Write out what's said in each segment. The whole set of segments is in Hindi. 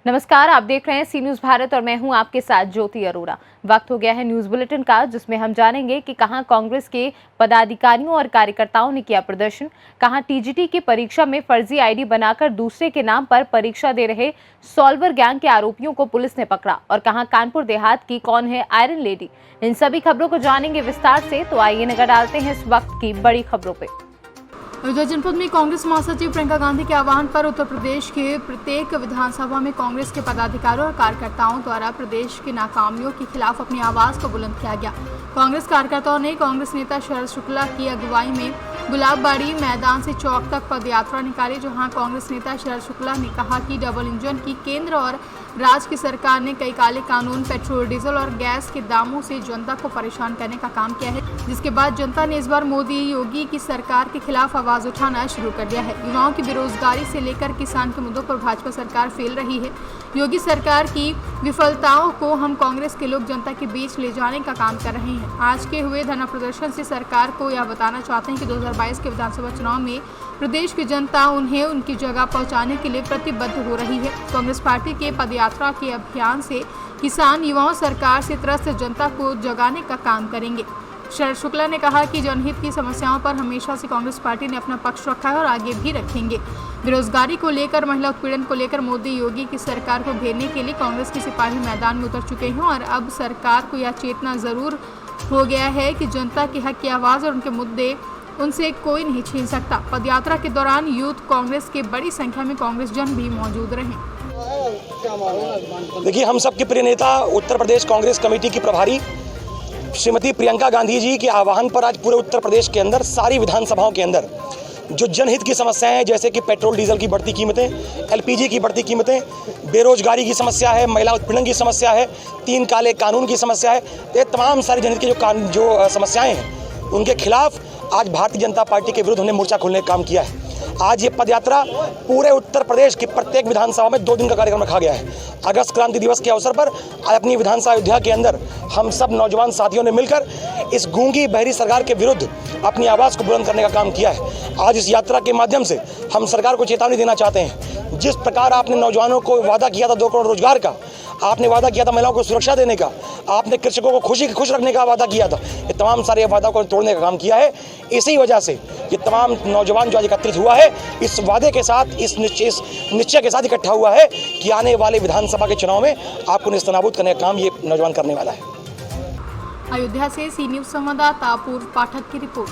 नमस्कार, आप देख रहे हैं सी न्यूज भारत और मैं हूं आपके साथ ज्योति अरोड़ा। वक्त हो गया है न्यूज बुलेटिन का, जिसमें हम जानेंगे कि कहां कांग्रेस के पदाधिकारियों और कार्यकर्ताओं ने किया प्रदर्शन, कहां टीजीटी की परीक्षा में फर्जी आईडी बनाकर दूसरे के नाम पर परीक्षा दे रहे सॉल्वर गैंग के आरोपियों को पुलिस ने पकड़ा और कहां कानपुर देहात की कौन है आयरन लेडी। इन सभी खबरों को जानेंगे विस्तार से, तो आइए नजर डालते हैं इस वक्त की बड़ी खबरों पे। अयोध्या जनपद में कांग्रेस महासचिव प्रियंका गांधी के आह्वान पर उत्तर प्रदेश के प्रत्येक विधानसभा में कांग्रेस के पदाधिकारियों और कार्यकर्ताओं द्वारा प्रदेश की नाकामियों के खिलाफ अपनी आवाज को बुलंद किया गया। कांग्रेस कार्यकर्ताओं ने कांग्रेस नेता शरद शुक्ला की अगुवाई में गुलाबबाड़ी मैदान से चौक तक पदयात्रा निकाली, जहां कांग्रेस नेता शरद शुक्ला ने कहा कि डबल इंजन की केंद्र और राज्य की सरकार ने कई काले कानून, पेट्रोल, डीजल और गैस के दामों से जनता को परेशान करने का काम किया है, जिसके बाद जनता ने इस बार मोदी योगी की सरकार के खिलाफ आवाज उठाना शुरू कर दिया है। युवाओं की बेरोजगारी से लेकर किसान के मुद्दों पर भाजपा सरकार फेल रही है। योगी सरकार की विफलताओं को हम कांग्रेस के लोग जनता के बीच ले जाने का काम कर रहे हैं। आज के हुए धरना प्रदर्शन से सरकार को यह बताना चाहते हैं कि 2022 के विधानसभा चुनाव में प्रदेश की जनता उन्हें उनकी जगह पहुंचाने के लिए प्रतिबद्ध हो रही है। कांग्रेस पार्टी के पदयात्रा के अभियान से किसान, युवाओं, सरकार से त्रस्त जनता को जगाने का काम करेंगे। शरद शुक्ला ने कहा कि जनहित की समस्याओं पर हमेशा से कांग्रेस पार्टी ने अपना पक्ष रखा है और आगे भी रखेंगे। बेरोजगारी को लेकर, महिला उत्पीड़न को लेकर मोदी योगी की सरकार को घेरने के लिए कांग्रेस के सिपाही मैदान में उतर चुके हैं और अब सरकार को यह चेतना जरूर हो गया है कि जनता के हक की आवाज़ और उनके मुद्दे उनसे कोई नहीं छीन सकता। पदयात्रा के दौरान यूथ कांग्रेस के बड़ी संख्या में कांग्रेस जन भी मौजूद रहे। देखिए, हम सबके प्रिय नेता उत्तर प्रदेश कांग्रेस कमेटी की प्रभारी श्रीमती प्रियंका गांधी जी के आह्वान पर आज पूरे उत्तर प्रदेश के अंदर सारी विधानसभाओं के अंदर जो जनहित की समस्याएं हैं, जैसे कि पेट्रोल डीजल की बढ़ती कीमतें, एलपीजी की बढ़ती कीमतें, बेरोजगारी की समस्या है, महिला उत्पीड़न की समस्या है, 3 काले कानून की समस्या है, ये तमाम सारी जनहित की जो समस्याएं हैं उनके खिलाफ आज भारतीय जनता पार्टी के विरुद्ध हमने मोर्चा खोलने का काम किया है। आज ये पदयात्रा पूरे उत्तर प्रदेश की प्रत्येक विधानसभा में 2 दिन का कार्यक्रम रखा गया है। अगस्त क्रांति दिवस के अवसर पर आज अपनी विधानसभा अयोध्या के अंदर हम सब नौजवान साथियों ने मिलकर इस गूंगी बहरी सरकार के विरुद्ध अपनी आवाज़ को बुलंद करने का काम किया है। आज इस यात्रा के माध्यम से हम सरकार को चेतावनी देना चाहते हैं, जिस प्रकार आपने नौजवानों को वादा किया था 2 करोड़ रोजगार का, आपने वादा किया था महिलाओं को सुरक्षा देने का, आपने कृषकों को खुश रखने का वादा किया था, ये तमाम सारे वादा को तोड़ने का काम किया है। इसी वजह से ये तमाम नौजवान जो आज एकत्रित हुआ है, इस वादे के साथ, इस निश्चय के साथ इकट्ठा हुआ है कि आने वाले विधानसभा के चुनाव में आपको नेस्तनाबूद करने का काम ये नौजवान करने वाला है। अयोध्या से सी न्यूज संवाददाता पूर्व पाठक की रिपोर्ट।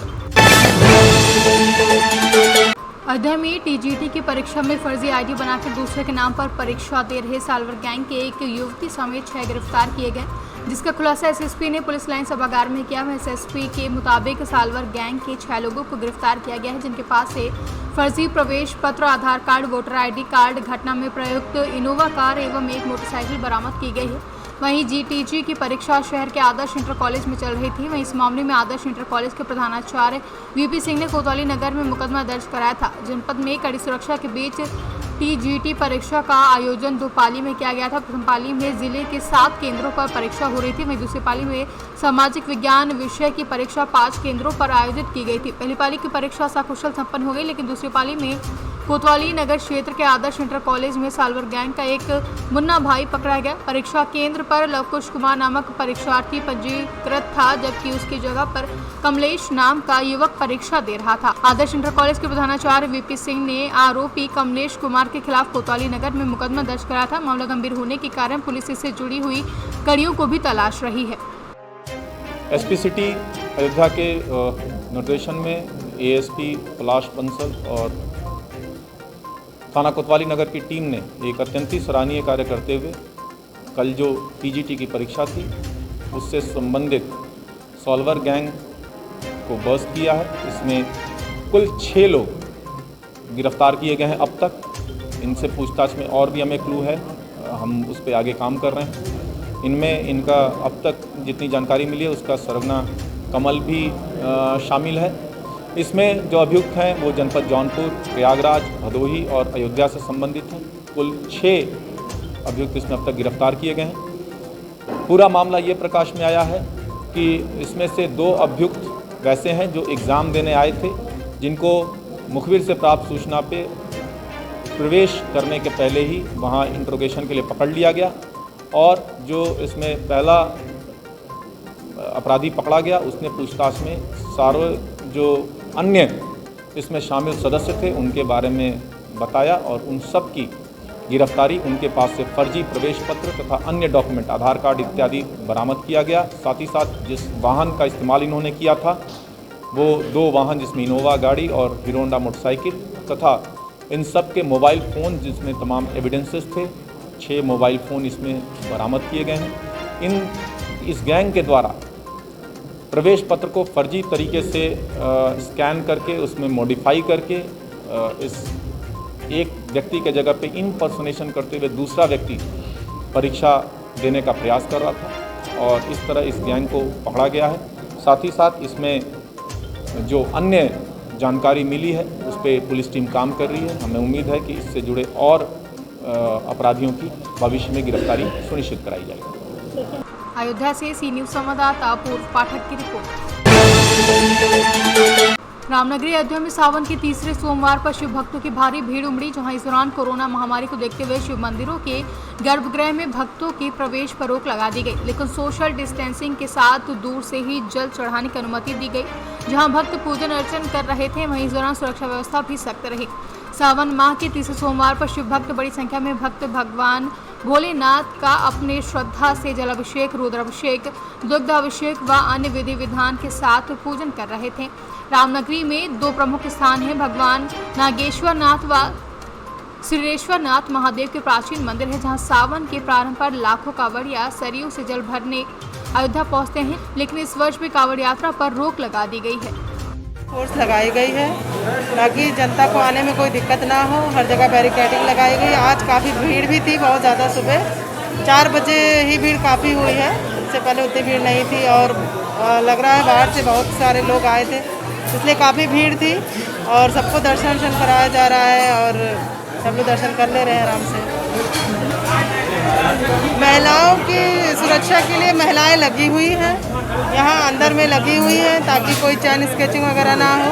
अयोध्या में टीजीटी की परीक्षा में फर्जी आईडी बनाकर दूसरे के नाम पर परीक्षा दे रहे साल्वर गैंग के एक युवती समेत 6 गिरफ्तार किए गए, जिसका खुलासा एसएसपी ने पुलिस लाइन सभागार में किया। एसएसपी के मुताबिक साल्वर गैंग के 6 लोगों को गिरफ्तार किया गया है, जिनके पास से फर्जी प्रवेश पत्र, आधार कार्ड, वोटर आईडी कार्ड, घटना में प्रयुक्त इनोवा कार एवं एक मोटरसाइकिल बरामद की गई है। वहीं जीटीजी की परीक्षा शहर के आदर्श इंटर कॉलेज में चल रही थी। वहीं इस मामले में आदर्श इंटर कॉलेज के प्रधानाचार्य वीपी सिंह ने कोतवाली नगर में मुकदमा दर्ज कराया था। जनपद में कड़ी सुरक्षा के बीच टीजीटी परीक्षा का आयोजन 2 पाली में किया गया था। प्रथम पाली में जिले के 7 केंद्रों पर परीक्षा हो रही थी। वहीं दूसरी पाली में सामाजिक विज्ञान विषय की परीक्षा 5 केंद्रों पर आयोजित की गई थी। पहली पाली की परीक्षा सकुशल संपन्न हो गई, लेकिन दूसरी पाली में कोतवाली नगर क्षेत्र के आदर्श इंटर कॉलेज में साल्वर गैंग का एक मुन्ना भाई पकड़ा गया। परीक्षा केंद्र पर लवकुश कुमार नामक परीक्षार्थी पंजीकृत था, जबकि उसकी जगह पर कमलेश नाम का युवक परीक्षा दे रहा था। आदर्श इंटर कॉलेज के प्रधानाचार्य वीपी सिंह ने आरोपी कमलेश कुमार के खिलाफ कोतवाली नगर में मुकदमा दर्ज कराया था। मामला गंभीर होने के कारण पुलिस इससे जुड़ी हुई कड़ियों को भी तलाश रही है। एसपी सिटी अयोध्या के निर्देशन में एएसपी पलाश बंसल और थाना कोतवाली नगर की टीम ने एक अत्यंत ही सराहनीय कार्य करते हुए कल जो टीजीटी की परीक्षा थी उससे संबंधित सॉल्वर गैंग को बस्ट किया है। इसमें कुल 6 लोग गिरफ्तार किए गए हैं अब तक। इनसे पूछताछ में और भी हमें क्लू है, हम उस पर आगे काम कर रहे हैं। इनमें इनका अब तक जितनी जानकारी मिली है उसका सरगना कमल भी शामिल है। इसमें जो अभियुक्त हैं वो जनपद जौनपुर, प्रयागराज, भदोही और अयोध्या से संबंधित हैं। कुल 6 अभियुक्त इसमें अब तक गिरफ्तार किए गए हैं। पूरा मामला ये प्रकाश में आया है कि इसमें से 2 अभियुक्त वैसे हैं जो एग्ज़ाम देने आए थे, जिनको मुखबिर से प्राप्त सूचना पे प्रवेश करने के पहले ही वहाँ इंट्रोगेशन के लिए पकड़ लिया गया और जो इसमें पहला अपराधी पकड़ा गया उसने पूछताछ में सारे जो अन्य इसमें शामिल सदस्य थे उनके बारे में बताया और उन सब की गिरफ्तारी, उनके पास से फर्जी प्रवेश पत्र तथा अन्य डॉक्यूमेंट आधार कार्ड इत्यादि बरामद किया गया। साथ ही साथ जिस वाहन का इस्तेमाल इन्होंने किया था वो 2 वाहन जिसमें इनोवा गाड़ी और हीरो होंडा मोटरसाइकिल तथा इन सब के मोबाइल फ़ोन जिसमें तमाम एविडेंसेस थे, 6 मोबाइल फ़ोन इसमें बरामद किए गए हैं। इस गैंग के द्वारा प्रवेश पत्र को फर्जी तरीके से स्कैन करके उसमें मॉडिफाई करके इस एक व्यक्ति के जगह पे इम्पर्सोनेशन करते हुए दूसरा व्यक्ति परीक्षा देने का प्रयास कर रहा था और इस तरह इस गैंग को पकड़ा गया है। साथ ही साथ इसमें जो अन्य जानकारी मिली है उस पर पुलिस टीम काम कर रही है। हमें उम्मीद है कि इससे जुड़े और अपराधियों की भविष्य में गिरफ्तारी सुनिश्चित कराई जाएगी। अयोध्या से सी न्यूज़ संवाददाता पूर्व पाठक की रिपोर्ट। रामनगरी अयोध्या में सावन के तीसरे सोमवार पर शिव भक्तों की भारी भीड़ उमड़ी, जहां इस दौरान कोरोना महामारी को देखते हुए शिव मंदिरों के गर्भगृह में भक्तों के प्रवेश पर रोक लगा दी गई, लेकिन सोशल डिस्टेंसिंग के साथ दूर से ही जल चढ़ाने की अनुमति दी गई। जहां भक्त पूजन अर्चन कर रहे थे वहीं इस दौरान सुरक्षा व्यवस्था भी सख्त रही। सावन माह के तीसरे सोमवार पर शिव भक्त बड़ी संख्या में भक्त भगवान भोलेनाथ का अपने श्रद्धा से जलाभिषेक, रुद्राभिषेक, दुग्धाभिषेक व अन्य विधि विधान के साथ पूजन कर रहे थे। रामनगरी में 2 प्रमुख स्थान हैं। भगवान नागेश्वर नाथ व सिद्धेश्वर नाथ महादेव के प्राचीन मंदिर है, जहां सावन के प्रारंभ पर लाखों कांवड़िया सरयू से जल भरने अयोध्या पहुंचते हैं, लेकिन इस वर्ष भी कांवड़ यात्रा पर रोक लगा दी गई है। फोर्स लगाई गई है ताकि जनता को आने में कोई दिक्कत ना हो। हर जगह बैरिकेडिंग लगाई गई। आज काफ़ी भीड़ भी थी, बहुत ज़्यादा। सुबह 4 बजे ही भीड़ काफ़ी हुई है, इससे पहले उतनी भीड़ नहीं थी और लग रहा है बाहर से बहुत सारे लोग आए थे, इसलिए काफ़ी भीड़ थी और सबको दर्शन कराया जा रहा है और सब लोग दर्शन कर ले रहे हैं आराम से। महिलाओं की सुरक्षा के लिए महिलाएं लगी हुई हैं, यहाँ अंदर में लगी हुई हैं ताकि कोई चैन स्केचिंग वगैरह ना हो,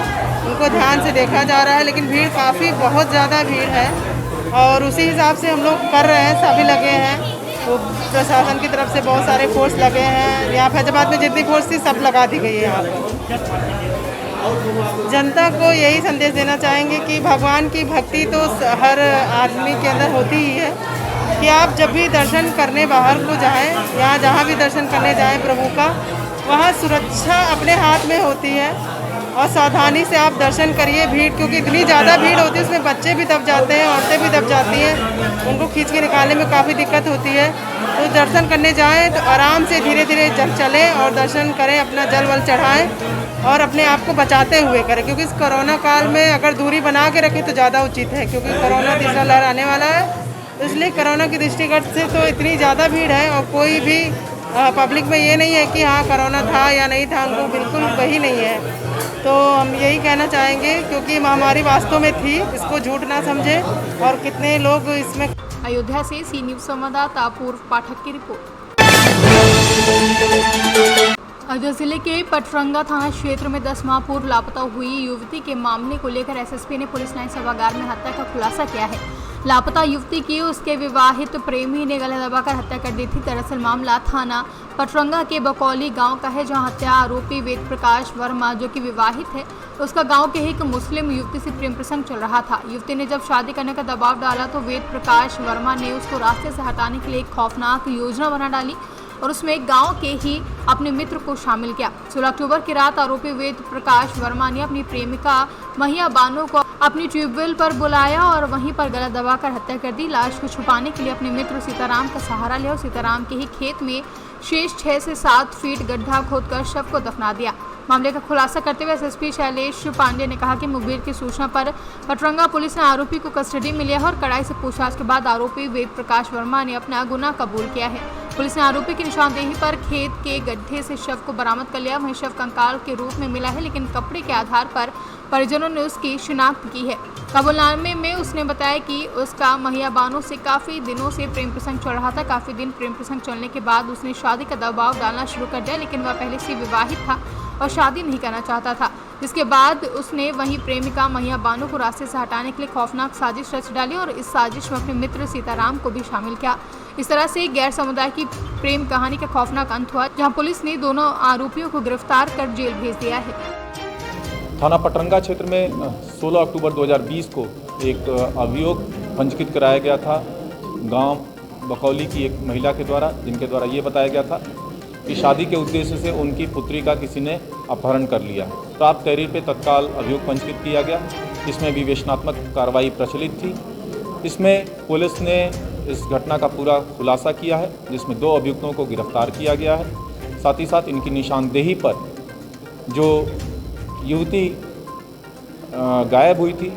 उनको ध्यान से देखा जा रहा है। लेकिन भीड़ काफ़ी बहुत ज़्यादा भीड़ है और उसी हिसाब से हम लोग कर रहे हैं, सभी लगे हैं। तो प्रशासन की तरफ से बहुत सारे फोर्स लगे हैं। यहाँ फैजाबाद में जितनी फोर्स थी सब लगा दी गई है यहाँ पर। जनता को यही संदेश देना चाहेंगे कि भगवान की भक्ति तो हर आदमी के अंदर होती ही है कि आप जब भी दर्शन करने बाहर को जाएं या जहाँ भी दर्शन करने जाएं प्रभु का, वहाँ सुरक्षा अपने हाथ में होती है और सावधानी से आप दर्शन करिए। भीड़ क्योंकि इतनी ज़्यादा भीड़ होती है, उसमें बच्चे भी दब जाते हैं, औरतें भी दब जाती हैं, उनको खींच के निकालने में काफ़ी दिक्कत होती है। तो दर्शन करने जाएं तो आराम से धीरे धीरे चलें और दर्शन करें, अपना जल वल चढ़ाएं और अपने आप को बचाते हुए करें, क्योंकि इस कोरोना काल में अगर दूरी बना के रखें तो ज़्यादा उचित है, क्योंकि कोरोना तीसरा लहर आने वाला है। तो इसलिए कोरोना की दृष्टिगत से तो इतनी ज़्यादा भीड़ है और कोई भी पब्लिक में ये नहीं है कि हाँ कोरोना था या नहीं था, उनको बिल्कुल वही नहीं है। तो हम यही कहना चाहेंगे क्योंकि महामारी वास्तव में थी, इसको झूठ ना समझे और कितने लोग इसमें। अयोध्या से सी न्यूज़ संवाददाता पूर्व पाठक की रिपोर्ट। अयोध्या जिले के पटरंगा थाना क्षेत्र में 10 माह पूर्व लापता हुई युवती के मामले को लेकर एसएसपी ने पुलिस लाइन सभागार में हत्या का खुलासा किया है। लापता युवती की उसके विवाहित प्रेमी ने गला दबाकर हत्या कर दी थी। दरअसल मामला थाना पटरंगा के बकौली गांव का है, जहां हत्या आरोपी वेद प्रकाश वर्मा, जो कि विवाहित है, उसका गांव के ही एक मुस्लिम युवती से प्रेम प्रसंग चल रहा था। युवती ने जब शादी करने का दबाव डाला तो वेद प्रकाश वर्मा ने उसको रास्ते से हटाने के लिए एक खौफनाक योजना बना डाली और उसमें गांव के ही अपने मित्र को शामिल किया। 16 अक्टूबर की रात आरोपी वेद प्रकाश वर्मा ने अपनी प्रेमिका महिया बानो को अपनी ट्यूबवेल पर बुलाया और वहीं पर गला दबाकर हत्या कर दी। लाश को छुपाने के लिए अपने मित्र सीताराम का सहारा लिया और सीताराम के ही खेत में शेष 6 से 7 फीट गड्ढा खोदकर शव को दफना दिया। मामले का खुलासा करते हुए एसएसपी शैलेश पांडे ने कहा कि मुखबिर की सूचना पर पटरंगा पुलिस ने आरोपी को कस्टडी में लिया है और कड़ाई से पूछताछ के बाद आरोपी वेद प्रकाश वर्मा ने अपना गुनाह कबूल किया है। पुलिस ने आरोपी की निशानदेही पर खेत के गड्ढे से शव को बरामद कर लिया। वहीं शव कंकाल के रूप में मिला है, लेकिन कपड़े के आधार पर परिजनों ने उसकी शिनाख्त की है। कबूलनामे में उसने बताया कि उसका महिया बानो से काफ़ी दिनों से प्रेम प्रसंग चल रहा था। काफ़ी दिन प्रेम प्रसंग चलने के बाद उसने शादी का दबाव डालना शुरू कर दिया, लेकिन वह पहले से विवाहित था और शादी नहीं करना चाहता था, जिसके बाद उसने वहीं प्रेमिका मैया बानो को रास्ते से हटाने के लिए खौफनाक साजिश रच डाली और इस साजिश में अपने मित्र सीताराम को भी शामिल किया। इस तरह से गैर समुदाय की प्रेम कहानी का खौफनाक अंत हुआ, जहां पुलिस ने दोनों आरोपियों को गिरफ्तार कर जेल भेज दिया है। थाना पटरंगा क्षेत्र में 16 अक्टूबर 2020 को एक अभियोग पंजीकृत कराया गया था गांव बकौली की एक महिला के द्वारा, जिनके द्वारा ये बताया गया था कि शादी के उद्देश्य से उनकी पुत्री का किसी ने अपहरण कर लिया। प्राप्त तहरीर पे तत्काल अभियोग पंजीकृत किया गया। इसमें विवेचनात्मक कार्रवाई प्रचलित थी। इसमें पुलिस ने इस घटना का पूरा खुलासा किया है, जिसमें 2 अभियुक्तों को गिरफ्तार किया गया है। साथ ही साथ इनकी निशानदेही पर जो युवती गायब हुई थी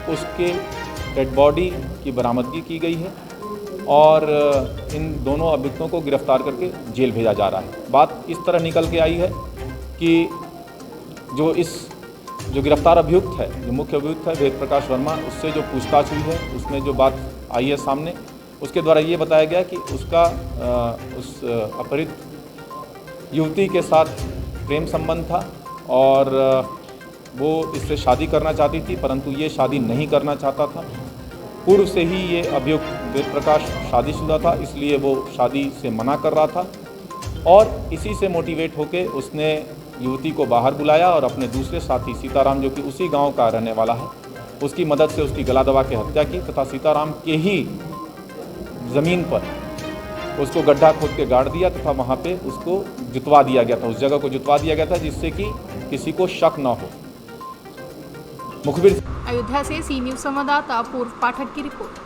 उसके डेड बॉडी की बरामदगी की गई है और इन दोनों अभियुक्तों को गिरफ्तार करके जेल भेजा जा रहा है। बात इस तरह निकल के आई है कि जो गिरफ्तार अभियुक्त है, जो मुख्य अभियुक्त है वेद प्रकाश वर्मा, उससे जो पूछताछ हुई है उसमें जो बात आई है सामने, उसके द्वारा ये बताया गया कि उसका उस अपहृत युवती के साथ प्रेम संबंध था और वो इससे शादी करना चाहती थी, परंतु ये शादी नहीं करना चाहता था। पूर्व से ही ये अभियुक्त वेद प्रकाश शादीशुदा था, इसलिए वो शादी से मना कर रहा था और इसी से मोटिवेट होकर उसने युवती को बाहर बुलाया और अपने दूसरे साथी सीताराम, जो कि उसी गांव का रहने वाला है, उसकी मदद से उसकी गला दबा के हत्या की तथा सीताराम के ही ज़मीन पर उसको गड्ढा खोद के गाड़ दिया तथा वहाँ पे उसको जुतवा दिया गया था, उस जगह को जुतवा दिया गया था जिससे कि किसी को शक न हो। मुखबिर अयोध्या से सी न्यूज़ संवाददाता पूर्व पाठक की रिपोर्ट।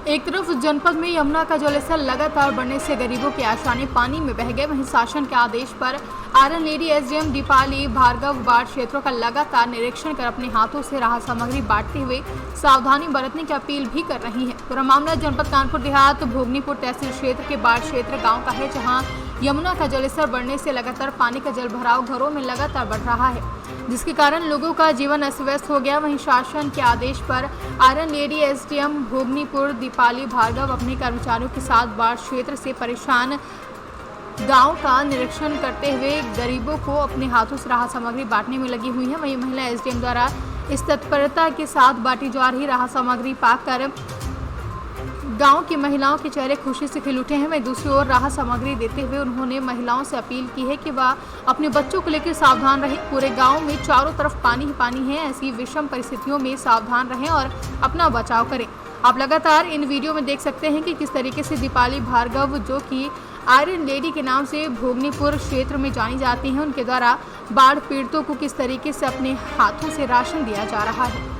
एक तरफ जनपद में यमुना का जलस्तर लगातार बढ़ने से गरीबों के आशाएं पानी में बह गए, वहीं शासन के आदेश पर iron lady SDM Deepali Bhargav बाढ़ क्षेत्रों का लगातार निरीक्षण कर अपने हाथों से राहत सामग्री बांटते हुए सावधानी बरतने की अपील भी कर रही हैं। पूरा मामला जनपद कानपुर देहात भोगनीपुर तहसील क्षेत्र के बाढ़ क्षेत्र गाँव का है, जहाँ यमुना का जलस्तर बढ़ने से लगातार पानी का जल भराव घरों में लगातार बढ़ रहा है, जिसके कारण लोगों का जीवन अस्त व्यस्त हो गया। वहीं शासन के आदेश पर iron lady SDM Bhoganipur Deepali Bhargav अपने कर्मचारियों के साथ बाढ़ क्षेत्र से परेशान गांव का निरीक्षण करते हुए गरीबों को अपने हाथों से राहत सामग्री बांटने में लगी हुई है। वहीं महिला एसडीएम द्वारा इस तत्परता के साथ बांटी जा रही राहत सामग्री पाकर गांव की महिलाओं के चेहरे खुशी से खिल उठे हैं। वहीं दूसरी ओर राहत सामग्री देते हुए उन्होंने महिलाओं से अपील की है कि वह अपने बच्चों को लेकर सावधान रहें। पूरे गांव में चारों तरफ पानी ही पानी है, ऐसी विषम परिस्थितियों में सावधान रहें और अपना बचाव करें। आप लगातार इन वीडियो में देख सकते हैं कि किस तरीके से दीपाली भार्गव, जो कि आयरन लेडी के नाम से भोगनीपुर क्षेत्र में जानी जाती हैं, उनके द्वारा बाढ़ पीड़ितों को किस तरीके से अपने हाथों से राशन दिया जा रहा है।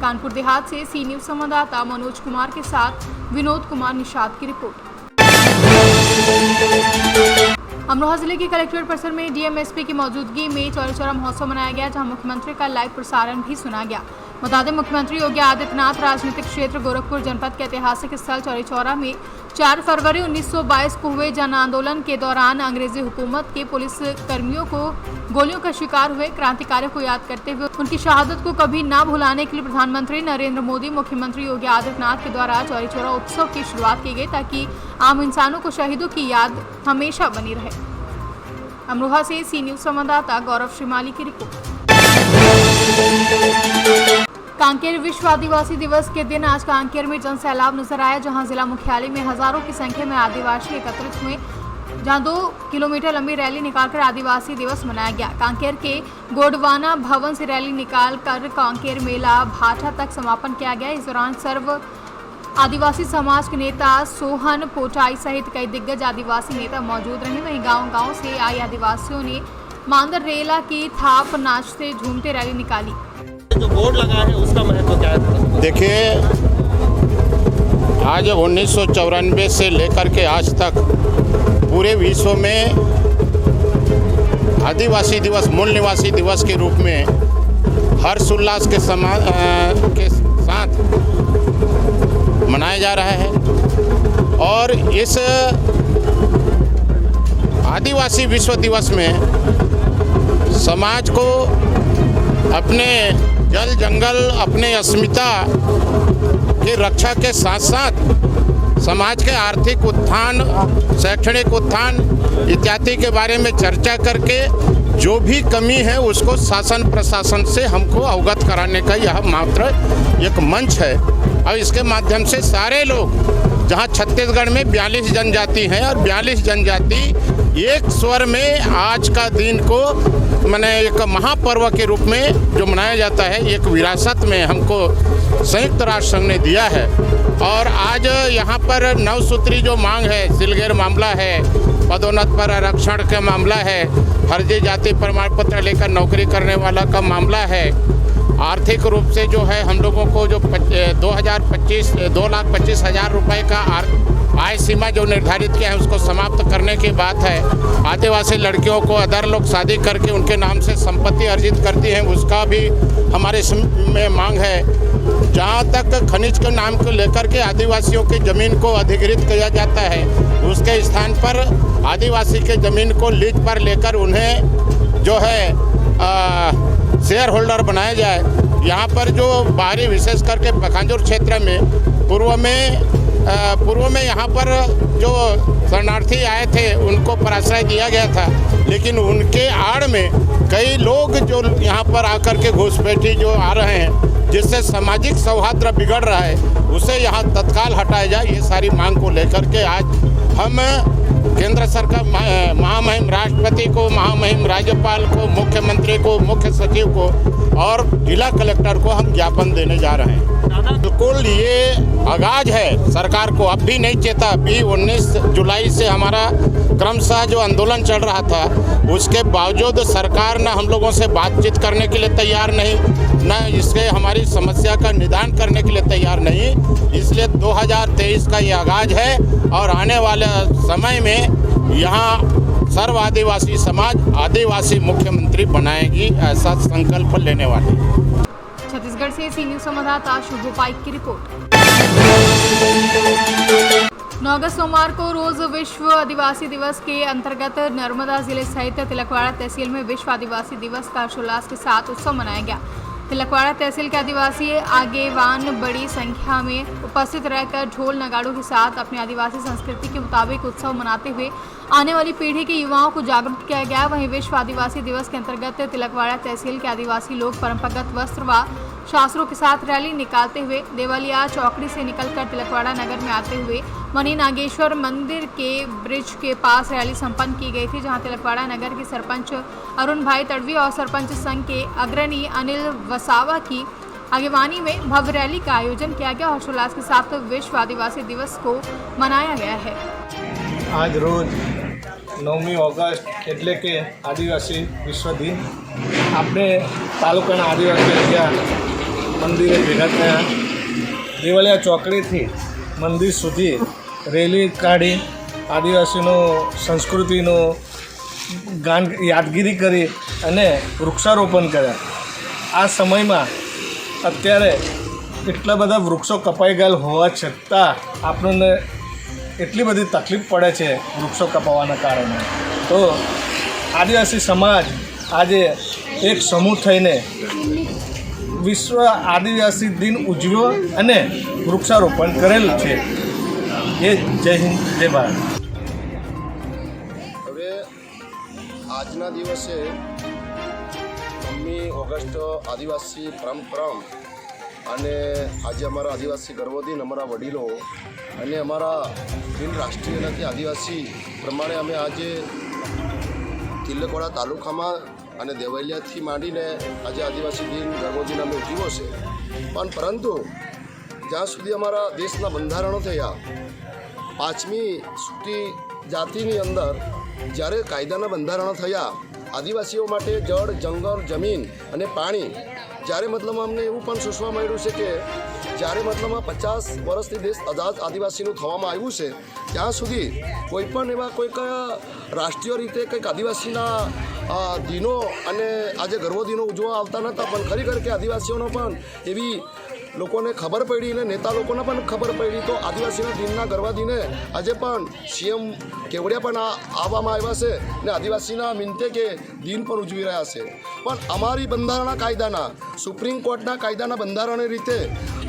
कानपुर देहात से सी न्यूज़ संवाददाता मनोज कुमार के साथ विनोद कुमार निषाद की रिपोर्ट। अमरोहा जिले के कलेक्ट्रेट परिसर में डीएमएसपी की मौजूदगी में चौरी चौरा महोत्सव मनाया गया, जहां मुख्यमंत्री का लाइव प्रसारण भी सुना गया। बता दें, मुख्यमंत्री योगी आदित्यनाथ राजनीतिक क्षेत्र गोरखपुर जनपद के ऐतिहासिक स्थल चौरी चौरा में 4 फरवरी 1922 को हुए जन आंदोलन के दौरान अंग्रेजी हुकूमत के पुलिस कर्मियों को गोलियों का शिकार हुए क्रांतिकारियों को याद करते हुए उनकी शहादत को कभी ना भुलाने के लिए प्रधानमंत्री नरेंद्र मोदी, मुख्यमंत्री योगी आदित्यनाथ के द्वारा चौरी चौरा उत्सव की शुरुआत की गई, ताकि आम इंसानों को शहीदों की याद हमेशा बनी रहे। अमरोहा से सी न्यूज़ संवाददाता गौरव श्रीमाली की रिपोर्ट। कांकेर विश्व आदिवासी दिवस के दिन आज कांकेर में जन सैलाब नजर आया, जहां जिला मुख्यालय में हजारों की संख्या में आदिवासी एकत्रित हुए, जहां 2 किलोमीटर लंबी रैली निकालकर आदिवासी दिवस मनाया गया। कांकेर के गोडवाना भवन से रैली निकालकर कांकेर मेला भाटा तक समापन किया गया। इस दौरान सर्व आदिवासी समाज के नेता सोहन पोटाई सहित कई दिग्गज आदिवासी नेता मौजूद रहे। वहीं गांव-गांव से आए आदिवासियों ने मांदर रेला की थाप नाचते झूमते रैली निकाली। जो बोर्ड लगा है उसका महत्व क्या है? देखिए, आज 1994 से लेकर के आज तक पूरे विश्व में आदिवासी दिवस, मूल निवासी दिवस के रूप में हर्षोल्लास के साथ मनाया जा रहा है। और इस आदिवासी विश्व दिवस में समाज को अपने जल जंगल, अपने अस्मिता की रक्षा के साथ साथ समाज के आर्थिक उत्थान, शैक्षणिक उत्थान इत्यादि के बारे में चर्चा करके जो भी कमी है उसको शासन प्रशासन से हमको अवगत कराने का यह मात्र एक मंच है। और इसके माध्यम से सारे लोग, जहां छत्तीसगढ़ में 42 जनजाति हैं और 42 जनजाति एक स्वर में आज का दिन को माने एक महापर्व के रूप में जो मनाया जाता है, एक विरासत में हमको संयुक्त राष्ट्र संघ ने दिया है। और आज यहाँ पर 9 सूत्री जो मांग है, सिलगेर मामला है, पदोन्नत पर आरक्षण का मामला है, फर्जी जाति प्रमाण पत्र लेकर नौकरी करने वाला का मामला है, आर्थिक रूप से जो है हम लोगों को जो 2,25,000 रुपये का आय सीमा जो निर्धारित किया है उसको समाप्त करने की बात है। आदिवासी लड़कियों को अदर लोग शादी करके उनके नाम से संपत्ति अर्जित करती हैं, उसका भी हमारे में मांग है। जहाँ तक खनिज के नाम को लेकर के आदिवासियों की ज़मीन को अधिकृत किया जाता है, उसके स्थान पर आदिवासी के ज़मीन को लीज पर लेकर उन्हें जो है शेयर होल्डर बनाया जाए। यहाँ पर जो बाहरी विशेष करके पखांजूर क्षेत्र में पूर्व में यहाँ पर जो शरणार्थी आए थे उनको पराश्रय दिया गया था, लेकिन उनके आड़ में कई लोग जो यहाँ पर आकर के घुसपैठी जो आ रहे हैं, जिससे सामाजिक सौहार्द बिगड़ रहा है, उसे यहाँ तत्काल हटाया जाए। ये सारी मांग को लेकर के आज हम केंद्र सरकार, महामहिम राष्ट्रपति को, महामहिम राज्यपाल को, मुख्यमंत्री को, मुख्य सचिव को और जिला कलेक्टर को हम ज्ञापन देने जा रहे हैं। बिल्कुल ये आगाज है, सरकार को अब भी नहीं चेता। अभी 19 जुलाई से हमारा क्रमशः जो आंदोलन चल रहा था, उसके बावजूद सरकार न हम लोगों से बातचीत करने के लिए तैयार नहीं, न इसके हमारी समस्या का निदान करने के लिए तैयार नहीं। इसलिए 2023 का ये आगाज है और आने वाले समय में यहाँ सर्व आदिवासी समाज आदिवासी मुख्यमंत्री बनाएगी, ऐसा संकल्प लेने वाले। छत्तीसगढ़ से सी न्यूज संवाददाता शुभ उपायुक्त की रिपोर्ट। 9 अगस्त सोमवार को रोज विश्व आदिवासी दिवस के अंतर्गत नर्मदा जिले सहित तिलकवाड़ा तहसील में विश्व आदिवासी दिवस का हर्षोल्लास के साथ उत्सव मनाया गया। तिलकवाड़ा तहसील के आदिवासी आगेवान बड़ी संख्या में उपस्थित रहकर ढोल नगाड़ों के साथ अपनी आदिवासी संस्कृति के मुताबिक उत्सव मनाते हुए आने वाली पीढ़ी के युवाओं को जागरूक किया गया। वहीं विश्व आदिवासी दिवस के अंतर्गत तिलकवाड़ा तहसील के आदिवासी लोग परंपरागत वस्त्र व शास्त्रों के साथ रैली निकालते हुए देवालिया चौकड़ी से निकलकर तिलकवाड़ा नगर में आते हुए मणि नागेश्वर मंदिर के ब्रिज के पास रैली संपन्न की गई थी, जहां तिलकवाड़ा नगर के सरपंच अरुण भाई तड़वी और सरपंच संघ के अग्रणी अनिल वसावा की आगेवानी में भव्य रैली का आयोजन किया गया। हर्षोल्लास के साथ विश्व आदिवासी दिवस को मनाया गया है। आज रोज 9મી ઓગસ્ટ એટલે કે આદિવાસી વિશ્વ દિન આપણે તાલુકાના આદિવાસી એરિયા મંદિરે ભેગા થયા, દેવાલિયા ચોકડીથી મંદિર સુધી રેલી કાઢી આદિવાસીનો સંસ્કૃતિનો ગાન યાદગીરી કરી અને વૃક્ષારોપણ કર્યા। આ સમયમાં અત્યારે એટલા બધા વૃક્ષો કપાઈ ગયેલ હોવા છતાં આપણને એટલી બધી તકલીફ પડે છે વૃક્ષો કપાવાના કારણે। તો આદિવાસી સમાજ આજે એક સમૂહ થઈને વિશ્વ આદિવાસી દિન ઉજવ્યો અને વૃક્ષારોપણ કરેલું છે। એ જય હિન્દ જય ભારત। હવે આજના દિવસે 9મી ઓગસ્ટ આદિવાસી પરંપરા અને આજે અમારા આદિવાસી ગર્વદિન અમારા વડીલો અને અમારા બિન રાષ્ટ્રીય નથી આદિવાસી પ્રમાણે અમે આજે તિલકવાડા તાલુકામાં અને દેવલિયાથી માંડીને આજે આદિવાસી દિન ગર્વદિન અમે ઉજવ્યો છે। પણ પરંતુ જ્યાં સુધી અમારા દેશના બંધારણો થયા, 5મી સૂચિ જાતિની અંદર જ્યારે કાયદાના બંધારણો થયા, આદિવાસીઓ માટે જળ, જંગલ, જમીન અને પાણી, જ્યારે મતલબ અમને એવું પણ સૂચવા મળ્યું છે કે જ્યારે મતલબ 50 વર્ષથી દેશ આઝાદ આદિવાસીનું થવામાં આવ્યું છે, ત્યાં સુધી કોઈ પણ એવા કોઈક રાષ્ટ્રીય રીતે કંઈક આદિવાસીના દિનો અને આજે ગર્વ દિનો ઉજવવા આવતા નહોતા। પણ ખરેખર કે આદિવાસીઓનો પણ એવી લોકોને ખબર પડી ને નેતા લોકોને પણ ખબર પડી તો આદિવાસીના દિનના ગરબા દિને આજે પણ સીએમ કેવડિયા પણ આવવામાં આવ્યા છે ને આદિવાસીના મિનતે કે દિન પણ ઉજવી રહ્યા છે પણ અમારી બંધારણના કાયદાના સુપ્રીમ કોર્ટના કાયદાના બંધારણની રીતે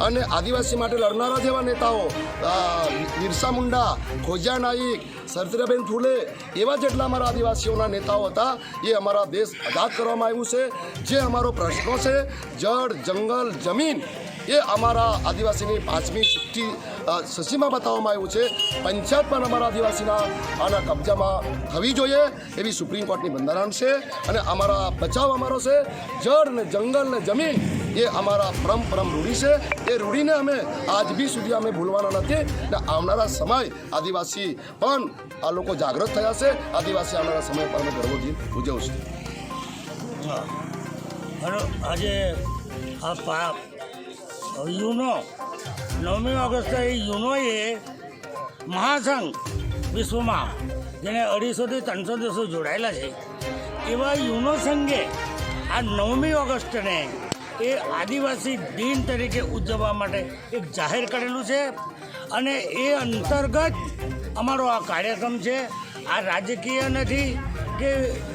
અને આદિવાસી માટે લડનારા જેવા નેતાઓ બિરસા મુંડા, ખોજા નાઈક, સરદારબેન ફૂલે એવા જેટલા અમારા આદિવાસીઓના નેતાઓ હતા એ અમારા દેશ આઝાદ કરવામાં આવ્યું છે જે અમારો પ્રશ્નો છે જળ, જંગલ, જમીન એ અમારા આદિવાસીની 5મી સૂચિમાં બતાવવામાં આવ્યું છે પંચાયત પણ અમારા આદિવાસીના આના કબજામાં થવી જોઈએ એવી સુપ્રીમ કોર્ટની બંધારણ છે અને અમારા બચાવ અમારો છે જળ ને જંગલ ને જમીન એ અમારા પરમ રૂઢી છે એ રૂઢીને અમે આજ બી સુધી અમે ભૂલવાના નથી ને આવનારા સમય આદિવાસી પણ આ લોકો જાગૃત થયા છે આદિવાસી આવનારા સમય પર અમે ગર્વ દિન ઉજવશું. આજે યુનો 9મી ઓગસ્ટે યુનોએ મહાસંઘ વિશ્વમાં જેને 250થી 300 દેશો જોડાયેલા છે એવા યુનો સંઘે આ 9મી ઓગસ્ટને એ આદિવાસી દિન તરીકે ઉજવવા માટે એક જાહેર કરેલું છે અને એ અંતર્ગત અમારો આ કાર્યક્રમ છે. આ રાજકીય નથી કે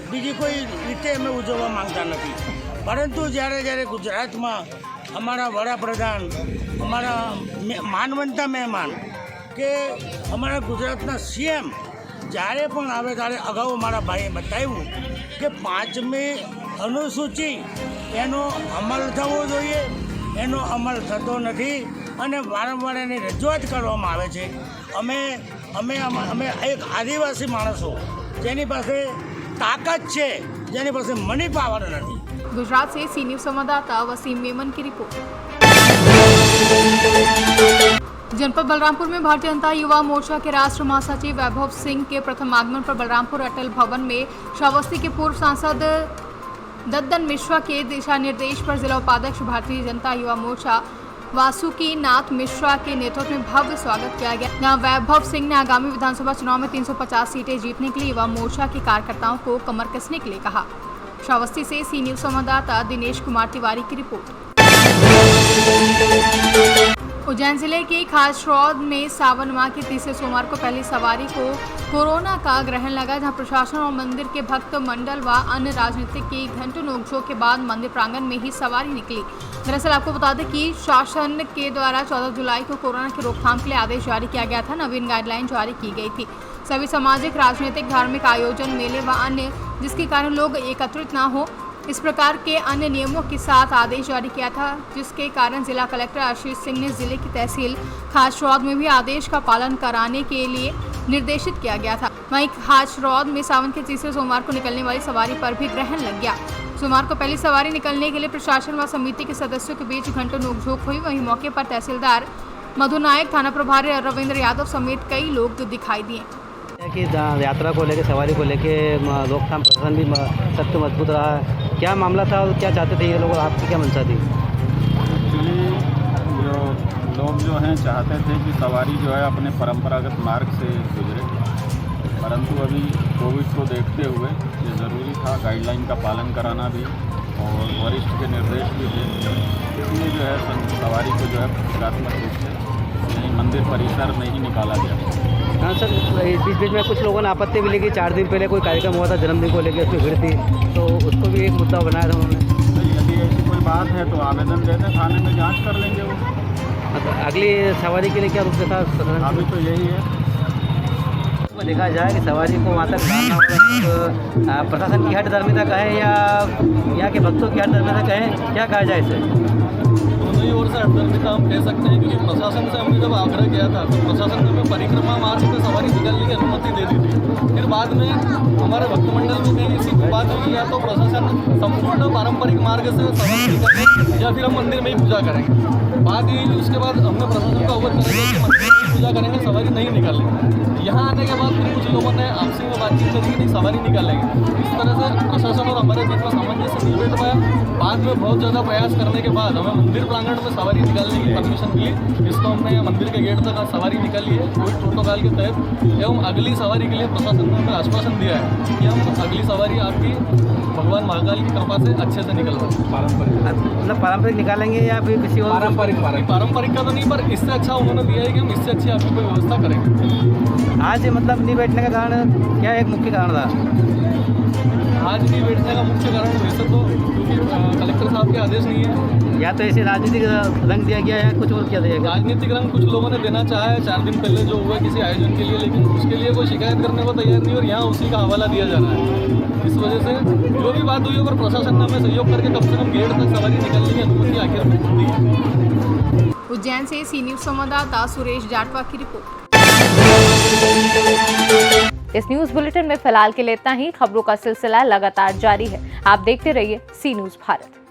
બીજી કોઈ રીતે અમે ઉજવવા માંગતા નથી પરંતુ જ્યારે ગુજરાતમાં અમારા વડાપ્રધાન, અમારા માનવંતા મહેમાન કે અમારા ગુજરાતના સીએમ જ્યારે પણ આવે ત્યારે અગાઉ અમારા ભાઈએ બતાવ્યું કે 5મી અનુસૂચિ એનો અમલ થવો જોઈએ, એનો અમલ થતો નથી અને વારંવાર એની રજૂઆત કરવામાં આવે છે. અમે એક આદિવાસી માણસો જેની પાસે તાકાત છે, જેની પાસે મની પાવર નથી. गुजरात से सी न्यूज संवाददाता वसीम मेमन की रिपोर्ट। जनपद बलरामपुर में भारतीय जनता युवा मोर्चा के राष्ट्रीय महासचिव वैभव सिंह के प्रथम आगमन पर बलरामपुर अटल भवन में श्रावस्ती के पूर्व सांसद दद्दन मिश्रा के दिशा निर्देश पर जिला उपाध्यक्ष भारतीय जनता युवा मोर्चा वासुकी नाथ मिश्रा के नेतृत्व में भव्य स्वागत किया गया। जहां वैभव सिंह ने आगामी विधानसभा चुनाव में 350 सीटें जीतने के लिए युवा मोर्चा के कार्यकर्ताओं को कमर कसने के लिए कहा। श्रावस्ती से सी न्यूज संवाददाता दिनेश कुमार तिवारी की रिपोर्ट। उज्जैन जिले के खासरौद में सावन माह के तीसरे सोमवार को पहली सवारी को कोरोना का ग्रहण लगा, जहां प्रशासन और मंदिर के भक्त मंडल व अन्य राजनीतिक की घंटों नोकझोंक के बाद मंदिर प्रांगण में ही सवारी निकली। दरअसल आपको बता दें कि शासन के द्वारा 14 जुलाई को कोरोना की रोकथाम के लिए आदेश जारी किया गया था। नवीन गाइडलाइन जारी की गई थी। सभी सामाजिक, राजनीतिक, धार्मिक आयोजन, मेले व अन्य जिसके कारण लोग एकत्रित न हो, इस प्रकार के अन्य नियमों के साथ आदेश जारी किया था, जिसके कारण जिला कलेक्टर आशीष सिंह ने जिले की तहसील खासरौद में भी आदेश का पालन कराने के लिए निर्देशित किया गया था। वहीं खासरौद में सावन के तीसरे सोमवार को निकलने वाली सवारी पर भी ग्रहण लग गया। सोमवार को पहली सवारी निकलने के लिए प्रशासन व समिति के सदस्यों के बीच घंटों नोकझोंक हुई। वहीं मौके पर तहसीलदार मधु नायक, थाना प्रभारी रविंद्र यादव समेत कई लोग दिखाई दिए। कि यात्रा को लेकर, सवारी को लेकर रोकथाम प्रशासन भी सख्त मजबूत रहा है। क्या मामला था और क्या चाहते थे ये लोग, आपकी क्या मंशा थी? एक्चुअली लोग जो हैं चाहते थे कि सवारी जो है अपने परंपरागत मार्ग से गुजरे, परंतु अभी कोविड को देखते हुए ये ज़रूरी था गाइडलाइन का पालन कराना भी और वरिष्ठ के निर्देश भी थे, इसलिए जो है सवारी को जो है प्रतीकात्मक रूप से यहीं मंदिर परिसर में ही निकाला गया। हाँ सर, इस बीच में कुछ लोगों ने आपत्ति भी ली कि 4 दिन पहले कोई कार्यक्रम हुआ था जन्मदिन को लेकर, उसमें भीड़ थी, तो उसको भी एक मुद्दा बनाया था उन्होंने। यदि ऐसी कोई बात है तो आवेदन देते, थाने में जांच कर लेंगे वो। अगली सवारी के लिए क्या रूप था? अभी तो यही है। देखा जाए कि सवारी को वहाँ तक लाना प्रशासन की हठधर्मिता कहे या यहाँ के भक्तों की हठधर्मिता कहे, क्या कहा जाए इसे? दोनों ही ओर से हठधर्मिता हम कह सकते हैं, क्योंकि प्रशासन से हमने जब आग्रह किया था तो प्रशासन ने हमें परिक्रमा मार्ग से सवारी निकालने की अनुमति दे दी थी। फिर बाद में हमारे भक्तमंडल में कहीं इसी बात हुई या तो प्रशासन संपूर्ण पारंपरिक मार्ग से सवारी निकाले या फिर हम मंदिर में ही पूजा करेंगे। बात ये हुई, उसके बाद हमने प्रशासन का अवगत करेंगे कि मंदिर में पूजा करेंगे, सवारी नहीं निकालेंगे। यहाँ आने के बाद फिर कुछ लोगों ने आपसी में बातचीत करी कि नहीं सवारी निकालेंगे। इस तरह से प्रशासन और हमारे बीच में सामंजस्य नहीं बैठ पाया। बाद में बहुत ज़्यादा प्रयास करने के बाद हमें मंदिर प्रांगण में सवारी निकालने की परमिशन मिली। इसको हमने मंदिर के गेट तक सवारी निकाली है कोविड प्रोटोकॉल के तहत। एवं अगली सवारी के लिए प्रशासन ने हमें आश्वासन दिया है कि हम अगली सवारी आपकी भगवान भगवान महाकाल की कृपा से अच्छे से निकल पाए। मतलब पारंपरिक निकालेंगे या फिर किसी और पारंपरिक का तो नहीं, पर इससे अच्छा उन्होंने दिया है कि हम इससे अच्छी आपकी कोई व्यवस्था करेंगे। आज मतलब नहीं बैठने का कारण क्या एक मुख्य कारण था? आज नहीं बैठने का मुख्य कारण वैसे तो क्योंकि कलेक्टर साहब के आदेश नहीं है, या तो ऐसे राजनीतिक रंग दिया गया है, कुछ और किया गया? राजनीतिक रंग कुछ लोगों ने देना चाहा है 4 दिन पहले जो हुआ किसी आयोजन के लिए, लेकिन उसके लिए कोई शिकायत करने को तैयार नहीं और यहाँ उसी का हवाला दिया जा रहा है। इस वजह से जो भी बात हुई है पर प्रशासन ने हमें सहयोग करके कम से कम गेट तक सवारी निकलने की अनुमति आखिर में दी है। उज्जैन से सी न्यूज संवाददाता सुरेश जाटवा की रिपोर्ट। इस न्यूज बुलेटिन में फिलहाल के लिए इतना ही। खबरों का सिलसिला लगातार जारी है। आप देखते रहिए सी न्यूज भारत।